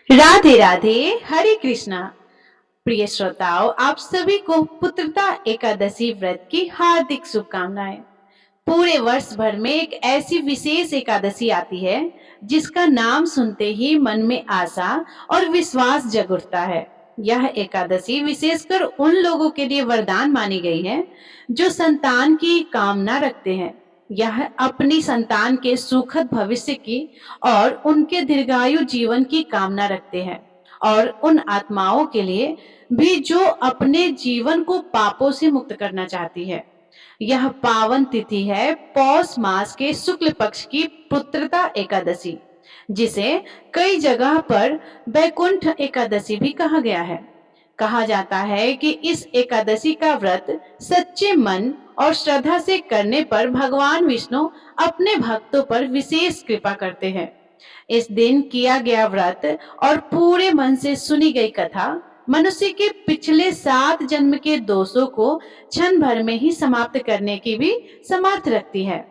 राधे राधे, हरे कृष्णा। प्रिय श्रोताओं, आप सभी को पुत्रदा एकादशी व्रत की हार्दिक शुभकामनाएं। पूरे वर्ष भर में एक ऐसी विशेष एकादशी आती है जिसका नाम सुनते ही मन में आशा और विश्वास जग उठता है। यह एकादशी विशेषकर उन लोगों के लिए वरदान मानी गई है जो संतान की कामना रखते हैं। यह अपनी संतान के सुखद भविष्य की और उनके दीर्घायु जीवन की कामना रखते हैं, और उन आत्माओं के लिए भी जो अपने जीवन को पापों से मुक्त करना चाहती है। यह पावन तिथि है पौष मास के शुक्ल पक्ष की पुत्रदा एकादशी, जिसे कई जगह पर वैकुंठ एकादशी भी कहा गया है। कहा जाता है कि इस एकादशी का व्रत सच्चे मन और श्रद्धा से करने पर भगवान विष्णु अपने भक्तों पर विशेष कृपा करते हैं। इस दिन किया गया व्रत और पूरे मन से सुनी गई कथा मनुष्य के पिछले 7 जन्म के दोषों को क्षण भर में ही समाप्त करने की भी समर्थ रखती है।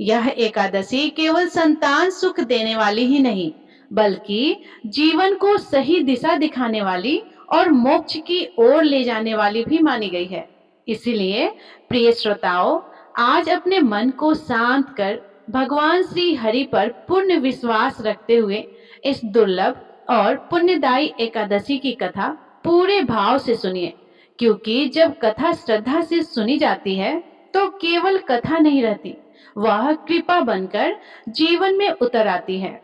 यह एकादशी केवल संतान सुख देने वाली ही नहीं, बल्कि जीवन को सही दिशा दिखाने वाली और मोक्ष की ओर ले जाने वाली भी मानी गई है। इसीलिए प्रिय श्रोताओं, आज अपने मन को शांत कर भगवान श्री हरि पर पूर्ण विश्वास रखते हुए इस दुर्लभ और पुण्यदायी एकादशी की कथा पूरे भाव से सुनिए, क्योंकि जब कथा श्रद्धा से सुनी जाती है तो केवल कथा नहीं रहती, वह कृपा बनकर जीवन में उतर आती है।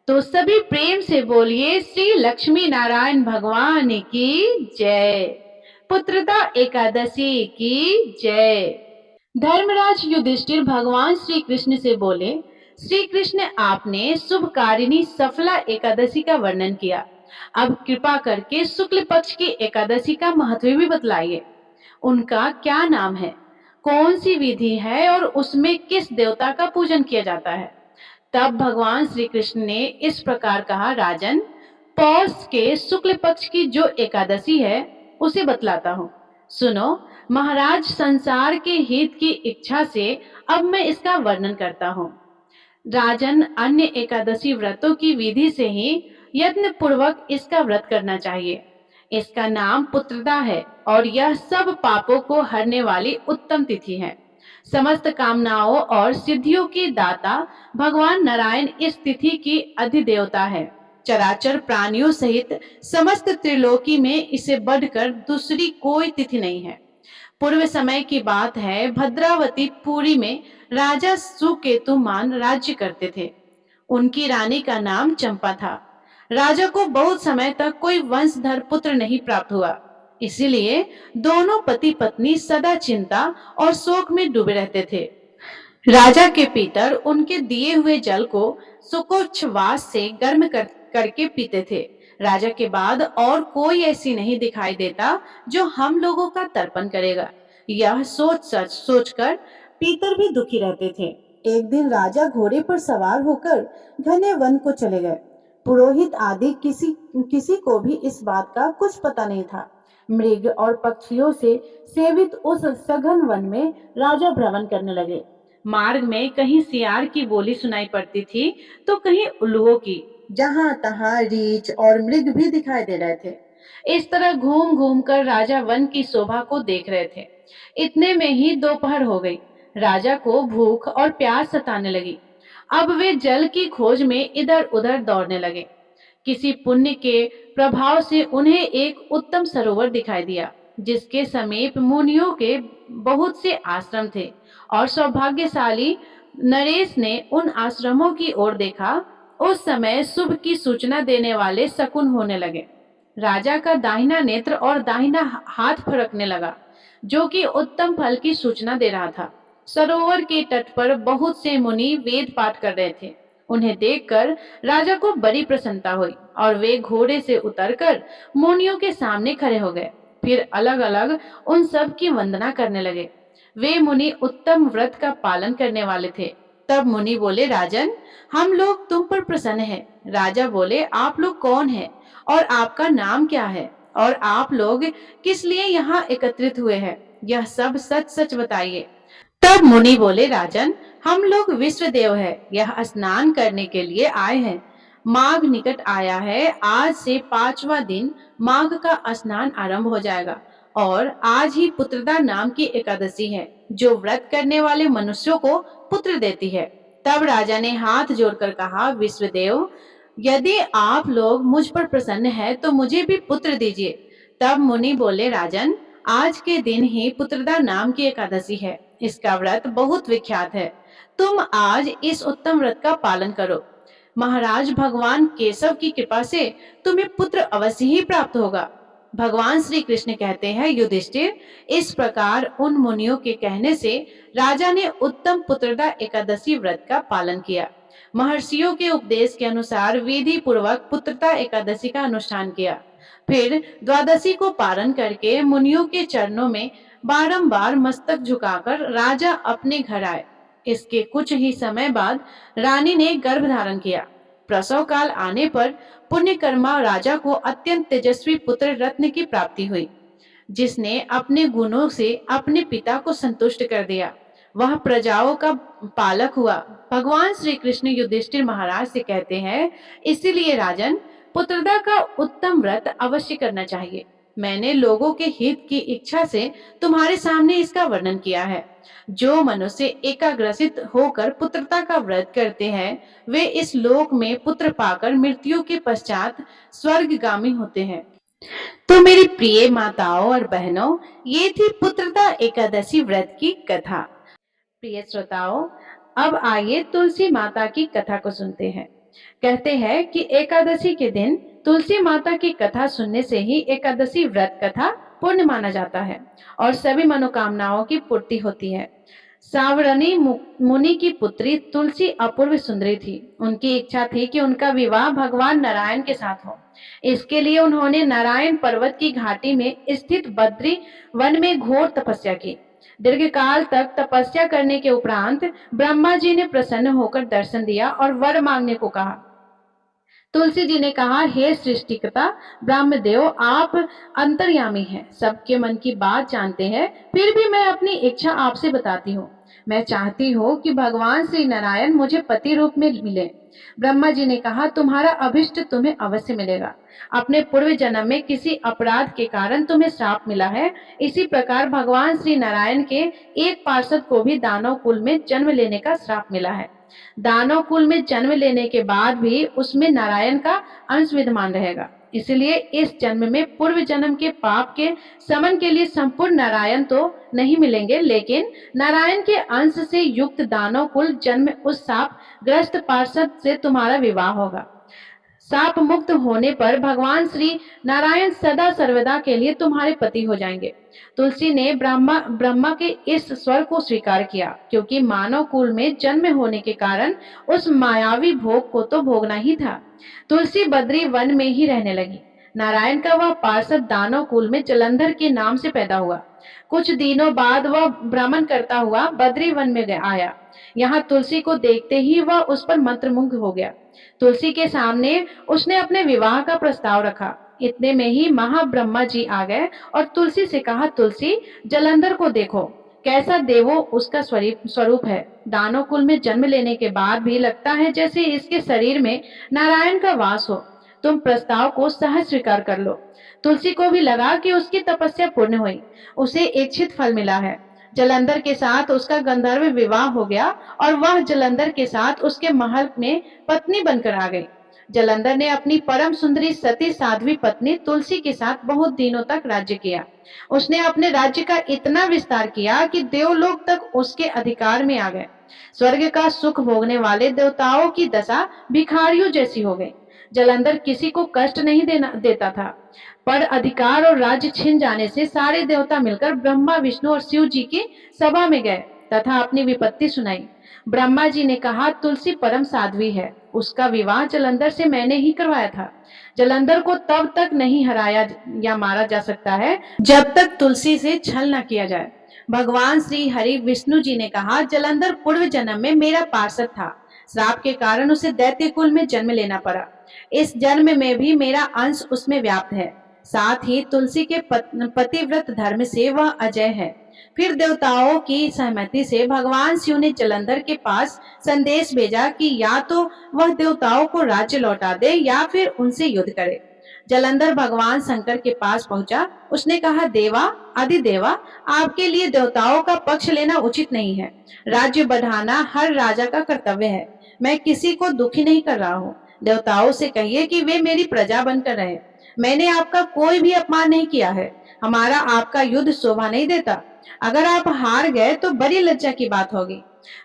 तो सभी प्रेम से बोलिए श्री लक्ष्मी नारायण भगवान की जय। पुत्रदा एकादशी की जय। धर्मराज युधिष्ठिर भगवान श्री कृष्ण से बोले, श्री कृष्ण, आपने शुभकारिणी सफला एकादशी का वर्णन किया, अब कृपा करके शुक्ल पक्ष की एकादशी का महत्व भी बतलाइए। उनका क्या नाम है, कौन सी विधि है और उसमें किस देवता का पूजन किया जाता है। तब भगवान श्री कृष्ण ने इस प्रकार कहा, राजन, पौष के शुक्ल पक्ष की जो एकादशी है उसे बतलाता हूँ, सुनो। महाराज, संसार के हित की इच्छा से अब मैं इसका वर्णन करता हूँ। राजन, अन्य एकादशी व्रतों की विधि से ही यत्न पूर्वक इसका व्रत करना चाहिए। इसका नाम पुत्रदा है और यह सब पापों को हरने वाली उत्तम तिथि है। समस्त कामनाओं और सिद्धियों के दाता भगवान नारायण इस तिथि की अधिदेवता है। चराचर प्राणियों सहित समस्त त्रिलोकी में इसे बढ़कर दूसरी कोई तिथि नहीं है। पूर्व समय की बात है, भद्रावती पुरी में राजा सुकेतुमान राज्य करते थे। उनकी रानी का नाम चंपा था। राजा को बहुत समय तक कोई वंशधर पुत्र नहीं प्राप्त हुआ, इसीलिए दोनों पति पत्नी सदा चिंता और शोक में डूबे रहते थे। राजा के पितर उनके दिए हुए जल को सुकोच्छवास से गर्म करके पीते थे। राजा के बाद और कोई ऐसी नहीं दिखाई देता जो हम लोगों का तर्पण करेगा। यह सोचकर पीतर भी दुखी रहते थे। एक दिन राजा घोड़े पर सवार होकर घने वन को चले गए। पुरोहित आदि किसी को भी इस बात का कुछ पता नहीं था। मृग और पक्षियों से सेवित उस सघन वन में राजा भ्रमण करने लगे। मार्ग में कहीं सियार की बोली सुनाई पड़ती थी तो कहीं उल्लुओं की। जहां तहां रीछ और मृग भी दिखाई दे रहे थे। इस तरह घूम घूम कर राजा वन की शोभा को देख रहे थे। इतने में ही दोपहर हो गई। राजा को भूख और प्यास सताने लगी। अब वे जल की खोज में इधर उधर दौड़ने लगे। किसी पुण्य के प्रभाव से उन्हें एक उत्तम सरोवर दिखाई दिया, जिसके समीप मुनियों के बहुत से आश्रम थे, और सौभाग्यशाली नरेश ने उन आश्रमों की ओर देखा। उस समय शुभ की सूचना देने वाले शकुन होने लगे। राजा का दाहिना नेत्र और दाहिना हाथ फड़कने लगा, जो कि उत्तम फल की सूचना दे रहा था। सरोवर के तट पर बहुत से मुनि वेद पाठ कर रहे थे। उन्हें देखकर राजा को बड़ी प्रसन्नता हुई और वे घोड़े से उतरकर मुनियों के सामने खड़े हो गए। फिर अलग अलग उन सब की वंदना करने लगे। वे मुनि उत्तम व्रत का पालन करने वाले थे। तब मुनि बोले, राजन, हम लोग तुम पर प्रसन्न हैं। राजा बोले, आप लोग कौन हैं और आपका नाम क्या है और आप लोग किस लिए यहाँ एकत्रित हुए हैं, यह सब सच सच बताइए। तब मुनि बोले, राजन, हम लोग विश्वदेव हैं, यह स्नान करने के लिए आए हैं। माघ निकट आया है। आज से 5वां दिन माघ का स्नान आरंभ हो जाएगा और आज ही पुत्रदा नाम की एकादशी है, जो व्रत करने वाले मनुष्यों को पुत्र देती है। तब राजा ने हाथ जोड़कर कहा, विश्वदेव, यदि आप लोग मुझ पर प्रसन्न हैं तो मुझे भी पुत्र दीजिए। तब मुनि बोले, राजन, आज के दिन ही पुत्रदा नाम की एकादशी है। इसका व्रत बहुत विख्यात है। तुम आज इस उत्तम व्रत का पालन करो। महाराज, भगवान केशव की कृपा से तुम्हें पुत्र अवश्य ही प्राप्त होगा। भगवान श्री कृष्ण कहते हैं, युधिष्ठिर, इस प्रकार उन मुनियों के कहने से राजा ने उत्तम पुत्रदा एकादशी व्रत का पालन किया। महर्षियों के उपदेश के अनुसार विधि पूर्वक पुत्रदा एकादशी का अनुष्ठान किया। फिर द्वादशी को पारण करके मुनियों के चरणों में बारंबार मस्तक झुकाकर राजा अपने घर आए। इसके कुछ ही समय बाद रानी ने गर्भ धारण किया। प्रसव काल आने पर पुण्यकर्मा राजा को अत्यंत तेजस्वी पुत्र रत्न की प्राप्ति हुई, जिसने अपने गुणों से अपने पिता को संतुष्ट कर दिया। वह प्रजाओं का पालक हुआ। भगवान श्री कृष्ण युधिष्ठिर महाराज से कहते हैं, इसीलिए राजन, पुत्रदा का उत्तम व्रत अवश्य करना चाहिए। मैंने लोगों के हित की इच्छा से तुम्हारे सामने इसका वर्णन किया है। जो मनुष्य एकाग्रसित होकर पुत्रता का व्रत करते हैं, वे इस लोक में पुत्र पाकर मृत्यु के पश्चात स्वर्गगामी होते हैं। तो मेरी प्रिय माताओं और बहनों, ये थी पुत्रदा एकादशी व्रत की कथा। प्रिय श्रोताओं, अब आइए तुलसी माता की कथा को सुनते हैं। कहते हैं कि एकादशी के दिन तुलसी माता की कथा सुनने से ही एकादशी व्रत कथा पूर्ण माना जाता है और सभी मनोकामनाओं की पूर्ति होती है। सावरणी मुनि की पुत्री तुलसी अपूर्व सुंदरी थी। उनकी इच्छा थी कि उनका विवाह भगवान नारायण के साथ हो। इसके लिए उन्होंने नारायण पर्वत की घाटी में स्थित बद्री वन में घोर तपस्या की। दीर्घकाल तक तपस्या करने के उपरांत ब्रह्मा जी ने प्रसन्न होकर दर्शन दिया और वर मांगने को कहा। तुलसी जी ने कहा, हे सृष्टिकर्ता ब्रह्मदेव, आप अंतर्यामी हैं, सबके मन की बात जानते हैं, फिर भी मैं अपनी इच्छा आपसे बताती हूँ। मैं चाहती हूँ कि भगवान श्री नारायण मुझे पति रूप में मिले। ब्रह्मा जी ने कहा, तुम्हारा अभिष्ट तुम्हें अवश्य मिलेगा। अपने पूर्व जन्म में किसी अपराध के कारण तुम्हें श्राप मिला है। इसी प्रकार भगवान श्री नारायण के एक पार्षद को भी दानव कुल में जन्म लेने का श्राप मिला है। दानव कुल में जन्म लेने के बाद भी उसमें नारायण का अंश विद्यमान रहेगा। इसलिए इस जन्म में पूर्व जन्म के पाप के शमन के लिए संपूर्ण नारायण तो नहीं मिलेंगे, लेकिन नारायण के अंश से युक्त दानव कुल जन्म उस शाप ग्रस्त पार्षद से तुम्हारा विवाह होगा। शाप मुक्त होने पर भगवान श्री नारायण सदा सर्वदा के लिए तुम्हारे पति हो जाएंगे। तुलसी ने ब्रह्मा के इस स्वर को स्वीकार किया, क्योंकि मानव कुल में जन्म होने के कारण उस मायावी भोग को तो भोगना ही था। तुलसी बद्री वन में ही रहने लगी। नारायण का वह पार्षद दानव कुल में जलंधर के नाम से पैदा हुआ। कुछ दिनों बाद वह भ्रमण करता हुआ बद्री वन में आया। यहाँ तुलसी को देखते ही वह उस पर मंत्रमुग्ध हो गया। तुलसी के सामने उसने अपने विवाह का प्रस्ताव रखा। इतने में ही महाब्रह्मा जी आ गए और तुलसी से कहा, तुलसी, जलंधर को देखो, कैसा देवो उसका स्वरूप है। दानव कुल में जन्म लेने के बाद भी लगता है जैसे इसके शरीर में नारायण का वास हो। तुम प्रस्ताव को सहज स्वीकार कर लो। तुलसी को भी लगा कि उसकी तपस्या पूर्ण हुई, उसे इच्छित फल मिला है। जलंधर के साथ उसका गंधर्व विवाह हो गया और वह जलंधर के साथ उसके महल में पत्नी बनकर आ गई। जलंधर ने अपनी परम सुंदरी सती साध्वी पत्नी तुलसी के साथ बहुत दिनों तक राज्य किया। उसने अपने राज्य का इतना विस्तार किया कि देवलोक तक उसके अधिकार में आ गए। स्वर्ग का सुख भोगने वाले देवताओं की दशा भिखारियों जैसी हो गई। जलंधर किसी को कष्ट नहीं देता था, पर अधिकार और राज्य छिन जाने से सारे देवता मिलकर ब्रह्मा, विष्णु और शिव जी की सभा में गए तथा अपनी विपत्ति सुनाई। ब्रह्मा जी ने कहा, तुलसी परम साध्वी है, उसका विवाह जलंधर से मैंने ही करवाया था। जलंधर को तब तक नहीं हराया या मारा जा सकता है जब तक तुलसी से छल न किया जाए। भगवान श्री हरि विष्णु जी ने कहा, जलंधर पूर्व जन्म में मेरा पार्षद था। श्राप के कारण उसे दैत्य कुल में जन्म लेना पड़ा। इस जन्म में भी मेरा अंश उसमें व्याप्त है। साथ ही तुलसी के पतिव्रत धर्म से वह अजय है। फिर देवताओं की सहमति से भगवान शिव ने जलंधर के पास संदेश भेजा कि या तो वह देवताओं को राज्य लौटा दे या फिर उनसे युद्ध करे। जलंधर भगवान शंकर के पास पहुंचा। उसने कहा, देवा आदिदेवा, आपके लिए देवताओं का पक्ष लेना उचित नहीं है। राज्य बढ़ाना हर राजा का कर्तव्य है। मैं किसी को दुखी नहीं कर रहा हूँ। देवताओं से कहिए कि वे मेरी प्रजा बनकर रहे। मैंने आपका कोई भी अपमान नहीं किया है। हमारा आपका युद्ध शोभा नहीं देता। अगर आप हार गए तो बड़ी लज्जा की बात होगी।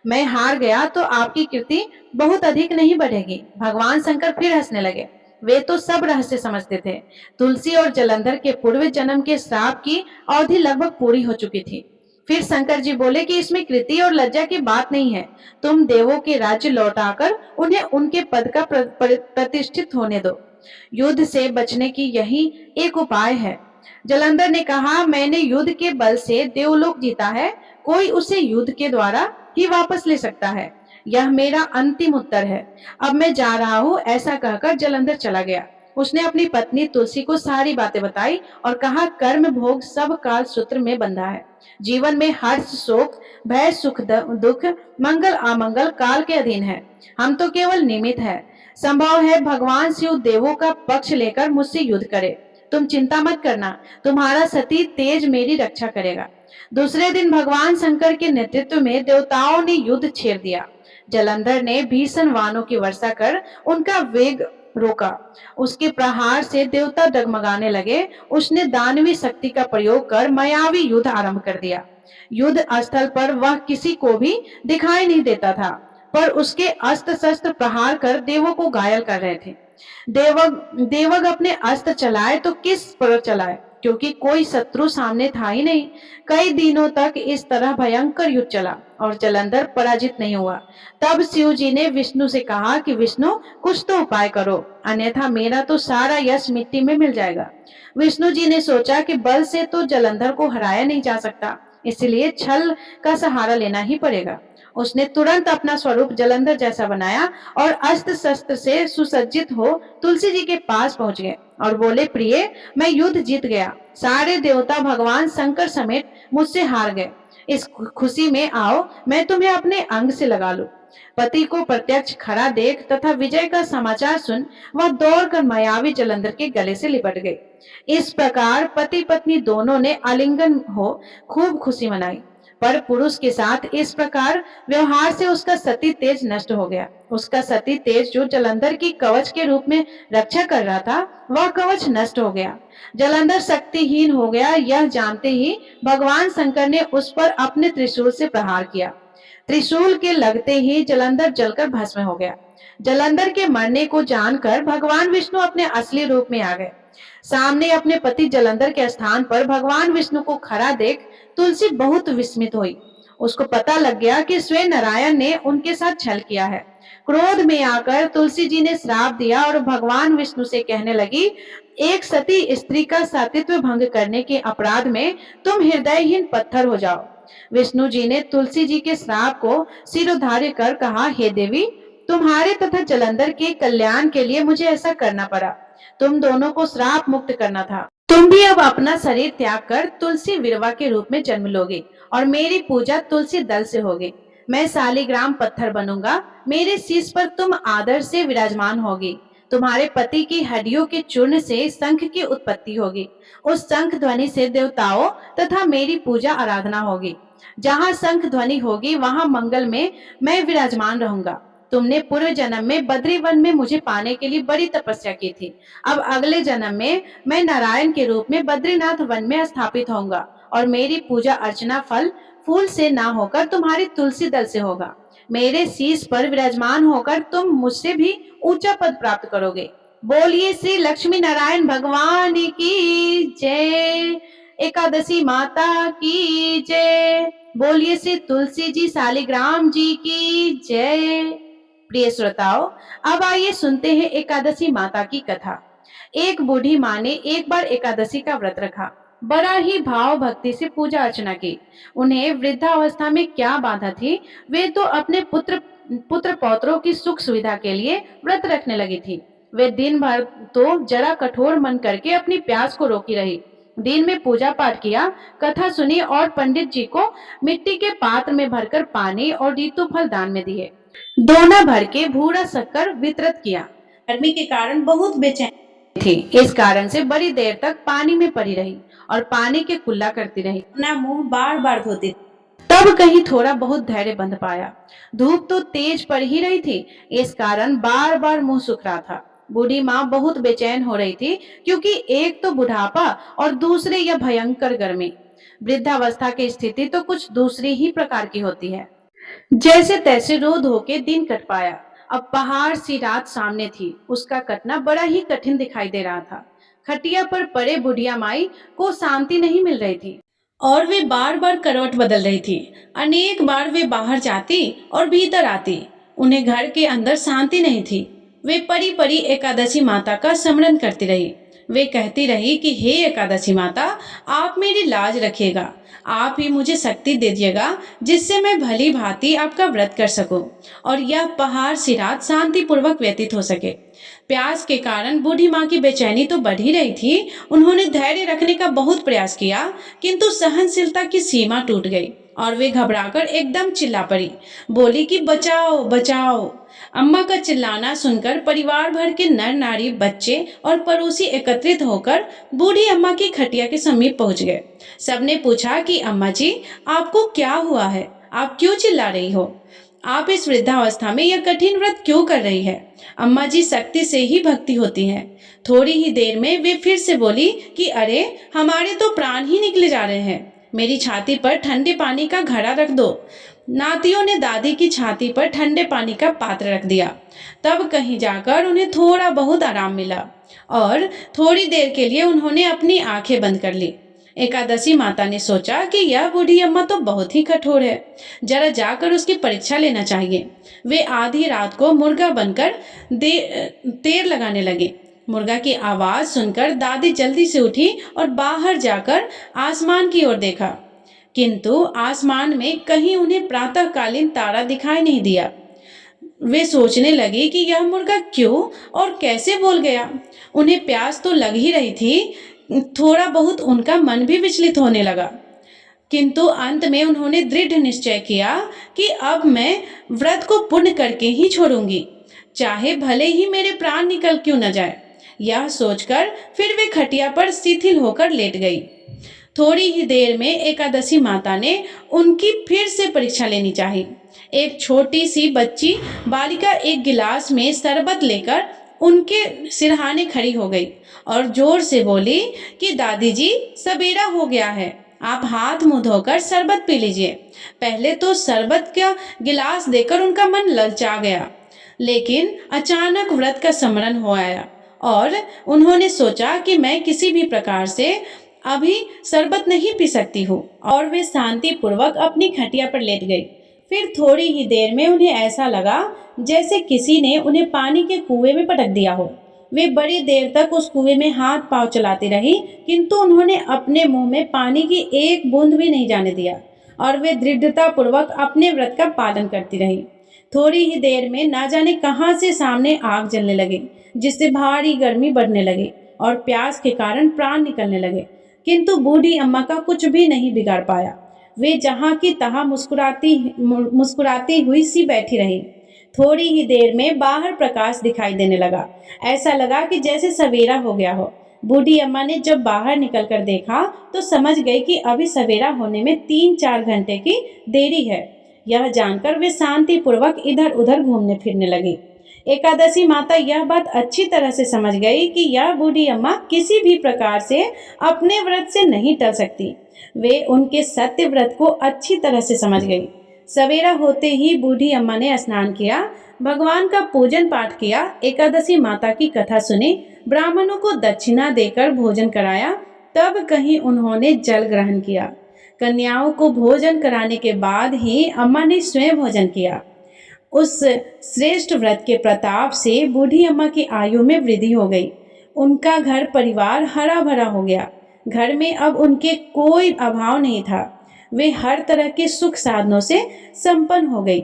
मैं हार गया तो आपकी कीर्ति बहुत अधिक नहीं बढ़ेगी। भगवान शंकर फिर हंसने लगे। वे तो सब रहस्य समझते थे। तुलसी और जलंधर के पूर्व जन्म के श्राप की अवधि लगभग पूरी हो चुकी थी। फिर शंकर जी बोले कि इसमें कृति और लज्जा की बात नहीं है। तुम देवों के राज्य लौटाकर उन्हें उनके पद का प्रतिष्ठित होने दो। युद्ध से बचने की यही एक उपाय है। जलंधर ने कहा, मैंने युद्ध के बल से देवलोक जीता है। कोई उसे युद्ध के द्वारा ही वापस ले सकता है। यह मेरा अंतिम उत्तर है। अब मैं जा रहा हूँ। ऐसा कहकर जलंधर चला गया। उसने अपनी पत्नी तुलसी को सारी बातें बताई और कहा, कर्म भोग सब काल सूत्र में बंधा है। जीवन में हर्ष शोक भय सुख दुख मंगल अमंगल काल के अधीन है। हम तो केवल निमित्त है। संभव है भगवान शिव देवों का पक्ष लेकर मुझसे युद्ध करे। तुम चिंता मत करना। तुम्हारा सती तेज मेरी रक्षा करेगा। दूसरे दिन भगवान शंकर के नेतृत्व में देवताओं ने युद्ध छेड़ दिया। जलंधर ने भीषण वाणों की वर्षा कर उनका वेग रोका। उसके प्रहार से देवता डगमगाने लगे। उसने दानवी शक्ति का प्रयोग कर मायावी युद्ध आरंभ कर दिया। युद्ध स्थल पर वह किसी को भी दिखाई नहीं देता था, पर उसके अस्त्र शस्त्र प्रहार कर देवों को घायल कर रहे थे। देवग अपने अस्त्र चलाए तो किस पर चलाए, क्योंकि कोई शत्रु सामने था ही नहीं। कई दिनों तक इस तरह भयंकर युद्ध चला और जलंधर पराजित नहीं हुआ। तब शिव जी ने विष्णु से कहा कि विष्णु, कुछ तो उपाय करो, अन्यथा मेरा तो सारा यश मिट्टी में मिल जाएगा। विष्णु जी ने सोचा कि बल से तो जलंधर को हराया नहीं जा सकता, इसलिए छल का सहारा लेना ही पड़ेगा। उसने तुरंत अपना स्वरूप जलंधर जैसा बनाया और अस्त्र शस्त्र से सुसज्जित हो तुलसी जी के पास पहुंच गए और बोले, प्रिय, मैं युद्ध जीत गया। सारे देवता भगवान शंकर समेत मुझसे हार गए। इस खुशी में आओ, मैं तुम्हें अपने अंग से लगा लूं। पति को प्रत्यक्ष खड़ा देख तथा विजय का समाचार सुन वह दौड़कर मायावी जलंधर के गले से लिपट गई। इस प्रकार पति पत्नी दोनों ने आलिंगन हो खूब खुशी मनाई। पर पुरुष के साथ इस प्रकार व्यवहार से उसका सती तेज नष्ट हो गया। उसका सती तेज जो जलंधर की कवच के रूप में रक्षा कर रहा था, वह कवच नष्ट हो गया। जलंधर शक्तिहीन हो गया। यह जानते ही भगवान शंकर ने उस पर अपने त्रिशूल से प्रहार किया। त्रिशूल के लगते ही जलंधर जलकर भस्म हो गया। जलंधर के मरने को जानकर भगवान विष्णु अपने असली रूप में आ गए। सामने अपने पति जलंधर के स्थान पर भगवान विष्णु को खड़ा देख तुलसी बहुत विस्मित हुई। उसको पता लग गया कि स्वयं नारायण ने उनके साथ छल किया है। क्रोध में आकर तुलसी जी ने श्राप दिया और भगवान विष्णु से कहने लगी, एक सती स्त्री का सतीत्व भंग करने के अपराध में तुम हृदयहीन पत्थर हो जाओ। विष्णु जी ने तुलसी जी के श्राप को सिरोधार्य कर कहा, हे देवी, तुम्हारे तथा जलंधर के कल्याण के लिए मुझे ऐसा करना पड़ा। तुम दोनों को श्राप मुक्त करना था। तुम भी अब अपना शरीर त्याग कर तुलसी विरवा के रूप में जन्म लोगे और मेरी पूजा तुलसी दल से होगी। मैं शालिग्राम पत्थर बनूंगा। मेरे शीश पर तुम आदर से विराजमान होगी। तुम्हारे पति की हड्डियों के चूर्ण से शंख की उत्पत्ति होगी। उस शंख ध्वनि से देवताओं तथा मेरी पूजा आराधना होगी। जहाँ शंख ध्वनि होगी वहाँ मंगल में मैं विराजमान रहूंगा। तुमने पूर्व जन्म में बद्री वन में मुझे पाने के लिए बड़ी तपस्या की थी। अब अगले जन्म में मैं नारायण के रूप में बद्रीनाथ वन में स्थापित होऊंगा और मेरी पूजा अर्चना फल फूल से ना होकर तुम्हारी तुलसी दल से होगा। मेरे शीश पर विराजमान होकर तुम मुझसे भी ऊंचा पद प्राप्त करोगे। बोलिए श्री लक्ष्मी नारायण भगवान की जय। एकादशी माता की जय। बोलिए श्री तुलसी जी शालिग्राम जी की जय। प्रिय श्रोताओं, अब आइए सुनते हैं एकादशी माता की कथा। एक बूढ़ी माँ ने एक बार एकादशी का व्रत रखा। बड़ा ही भाव भक्ति से पूजा अर्चना की। उन्हें वृद्धावस्था में क्या बाधा थी, वे तो अपने पुत्र पौत्रों की सुख सुविधा के लिए व्रत रखने लगी थी। वे दिन भर तो जरा कठोर मन करके अपनी प्यास को रोकी रही। दिन में पूजा पाठ किया, कथा सुनी और पंडित जी को मिट्टी के पात्र में भरकर पानी और ऋतु फल दान में दिए। दोना भर के भूरा शक्कर वितरित किया। गर्मी के कारण बहुत बेचैन थी, इस कारण से बड़ी देर तक पानी में पड़ी रही और पानी के कुल्ला करती रही, अपना मुंह बार बार धोती। तब कहीं थोड़ा बहुत धैर्य बंध पाया। धूप तो तेज पड़ ही रही थी, इस कारण बार बार मुंह सूख रहा था। बूढ़ी माँ बहुत बेचैन हो रही थी, क्योंकि एक तो बुढ़ापा और दूसरे यह भयंकर गर्मी। वृद्धावस्था की स्थिति तो कुछ दूसरी ही प्रकार की होती है। जैसे तैसे रो धो के दिन कट पाया। अब पहाड़ सी रात सामने थी, उसका कटना बड़ा ही कठिन दिखाई दे रहा था। खटिया पर पड़े बुढ़िया माई को शांति नहीं मिल रही थी और वे बार बार करवट बदल रही थी। अनेक बार वे बाहर जाती और भीतर आती, उन्हें घर के अंदर शांति नहीं थी। वे परी परी एकादशी माता का स्मरण करती रही। वे कहती रही कि हे एकादशी माता, आप मेरी लाज रखिएगा, आप ही मुझे शक्ति दे दीजिएगा जिससे मैं भली भांति आपका व्रत कर सकूं और यह पहाड़ सी रात शांतिपूर्वक व्यतीत हो सके। प्यास के कारण बूढ़ी माँ की बेचैनी तो बढ़ ही रही थी। उन्होंने धैर्य रखने का बहुत प्रयास किया, किंतु सहनशीलता की सीमा टूट गई और वे घबराकर एकदम चिल्ला पड़ी, बोली कि बचाओ बचाओ। अम्मा का चिल्लाना सुनकर परिवार भर के नर नारी, बच्चे और पड़ोसी एकत्रित होकर बूढ़ी अम्मा की खटिया के समीप पहुंच गए। सबने पूछा कि अम्मा जी, आपको क्या हुआ है? आप क्यों चिल्ला रही हो? आप इस वृद्धावस्था में यह कठिन व्रत क्यों कर रही है? अम्मा जी, शक्ति से ही भक्ति होती है। थोड़ी ही देर में वे फिर से बोली कि अरे, हमारे तो प्राण ही निकले जा रहे हैं। मेरी छाती पर ठंडे पानी का घड़ा रख दो। नातियों ने दादी की छाती पर ठंडे पानी का पात्र रख दिया। तब कहीं जाकर उन्हें थोड़ा बहुत आराम मिला और थोड़ी देर के लिए उन्होंने अपनी आंखें बंद कर ली। एकादशी माता ने सोचा कि यह बूढ़ी अम्मा तो बहुत ही कठोर है, जरा जाकर उसकी परीक्षा लेना चाहिए। वे आधी रात को मुर्गा बनकर देर लगाने लगे। मुर्गा की आवाज सुनकर दादी जल्दी से उठी और बाहर जाकर आसमान की ओर देखा, किंतु आसमान में कहीं उन्हें प्रातःकालीन तारा दिखाई नहीं दिया। वे सोचने लगी कि यह मुर्गा क्यों और कैसे बोल गया। उन्हें प्यास तो लग ही रही थी, थोड़ा बहुत उनका मन भी विचलित होने लगा, किंतु अंत में उन्होंने दृढ़ निश्चय किया कि अब मैं व्रत को पूर्ण करके ही छोड़ूंगी, चाहे भले ही मेरे प्राण निकल क्यों न जाए। यह सोचकर फिर वे खटिया पर शिथिल होकर लेट गई। थोड़ी ही देर में एकादशी माता ने उनकी फिर से परीक्षा लेनी चाहिए। एक छोटी सी बच्ची बालिका एक गिलास में शरबत लेकर उनके सिरहाने खड़ी हो गई और जोर से बोली कि दादी जी, सवेरा हो गया है, आप हाथ मुंह धोकर शरबत पी लीजिए। पहले तो शरबत का गिलास देकर उनका मन ललचा गया, लेकिन अचानक व्रत का स्मरण हो आया और उन्होंने सोचा कि मैं किसी भी प्रकार से अभी शरबत नहीं पी सकती हूँ, और वे शांति पूर्वक अपनी खटिया पर लेट गई। फिर थोड़ी ही देर में उन्हें ऐसा लगा जैसे किसी ने उन्हें पानी के कुएं में पटक दिया हो। वे बड़ी देर तक उस कुएं में हाथ पांव चलाती रही, किंतु उन्होंने अपने मुंह में पानी की एक बूंद भी नहीं जाने दिया और वे दृढ़ता पूर्वक अपने व्रत का पालन करती रही। थोड़ी ही देर में ना जाने कहां से सामने आग जलने लगी, जिससे भारी गर्मी बढ़ने लगी और प्यास के कारण प्राण निकलने लगे, किंतु बूढ़ी अम्मा का कुछ भी नहीं बिगाड़ पाया। वे जहां की तहां मुस्कुराती हुई सी बैठी रही। थोड़ी ही देर में बाहर प्रकाश दिखाई देने लगा, ऐसा लगा कि जैसे सवेरा हो गया हो। बूढ़ी अम्मा ने जब बाहर निकलकर देखा तो समझ गई कि अभी सवेरा होने में 3-4 घंटे की देरी है। यह जानकर वे शांति पूर्वक इधर उधर घूमने फिरने लगी। एकादशी माता यह बात अच्छी तरह से समझ गई कि यह बूढ़ी अम्मा किसी भी प्रकार से अपने व्रत से नहीं टल सकती। वे उनके सत्य व्रत को अच्छी तरह से समझ गई। सवेरा होते ही बूढ़ी अम्मा ने स्नान किया, भगवान का पूजन पाठ किया, एकादशी माता की कथा सुनी, ब्राह्मणों को दक्षिणा देकर भोजन कराया। तब कहीं उन्होंने जल ग्रहण किया। कन्याओं को भोजन कराने के बाद ही अम्मा ने स्वयं भोजन किया। उस श्रेष्ठ व्रत के प्रताप से बूढ़ी अम्मा की आयु में वृद्धि हो गई। उनका घर परिवार हरा भरा हो गया। घर में अब उनके कोई अभाव नहीं था। वे हर तरह के सुख साधनों से संपन्न हो गई।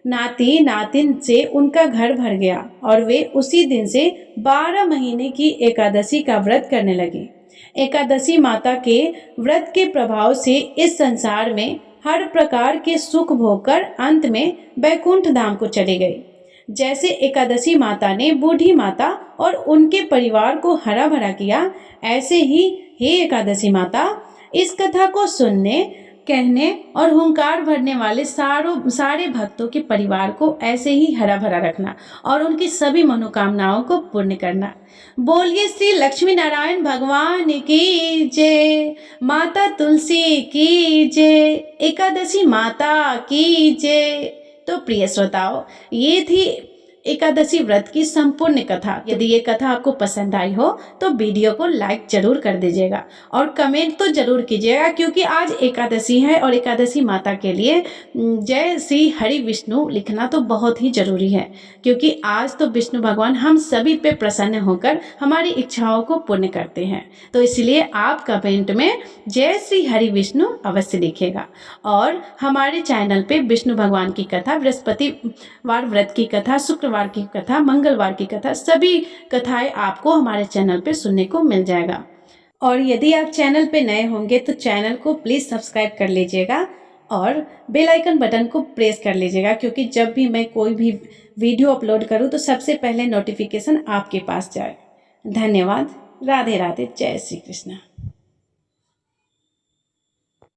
नाती नातिन से उनका घर भर गया और वे उसी दिन से 12 महीने की एकादशी का व्रत करने लगे। एकादशी माता के व्रत के प्रभाव से इस संसार में हर प्रकार के सुख भोगकर अंत में बैकुंठ धाम को चले गए। जैसे एकादशी माता ने बूढ़ी माता और उनके परिवार को हरा भरा किया, ऐसे ही हे एकादशी माता, इस कथा को सुनने, कहने और हुंकार भरने वाले सारे भक्तों के परिवार को ऐसे ही हरा भरा रखना और उनकी सभी मनोकामनाओं को पूर्ण करना। बोलिए श्री लक्ष्मी नारायण भगवान की जय, माता तुलसी की जय, एकादशी माता की जय। तो प्रिय श्रोताओं, ये थी एकादशी व्रत की संपूर्ण कथा। यदि ये कथा आपको पसंद आई हो तो वीडियो को लाइक जरूर कर दीजिएगा और कमेंट तो जरूर कीजिएगा, क्योंकि आज एकादशी है और एकादशी माता के लिए जय श्री हरि विष्णु लिखना तो बहुत ही जरूरी है, क्योंकि आज तो विष्णु भगवान हम सभी पे प्रसन्न होकर हमारी इच्छाओं को पूर्ण करते हैं। तो इसलिए आप कमेंट में जय श्री हरि विष्णु अवश्य लिखिएगा। और हमारे चैनल पे विष्णु भगवान की कथा, बृहस्पतिवार व्रत की कथा, शुक्रवार की कथा, मंगलवार की कथा, सभी कथाएं आपको हमारे चैनल पे सुनने को मिल जाएगा। और यदि आप चैनल पे नए होंगे तो चैनल को प्लीज़ सब्सक्राइब कर लीजिएगा और बेल आइकन बटन को प्रेस कर लीजिएगा, क्योंकि जब भी मैं कोई भी वीडियो अपलोड करूं तो सबसे पहले नोटिफिकेशन आपके पास जाए। धन्यवाद। राधे राधे। जय श्री कृष्ण।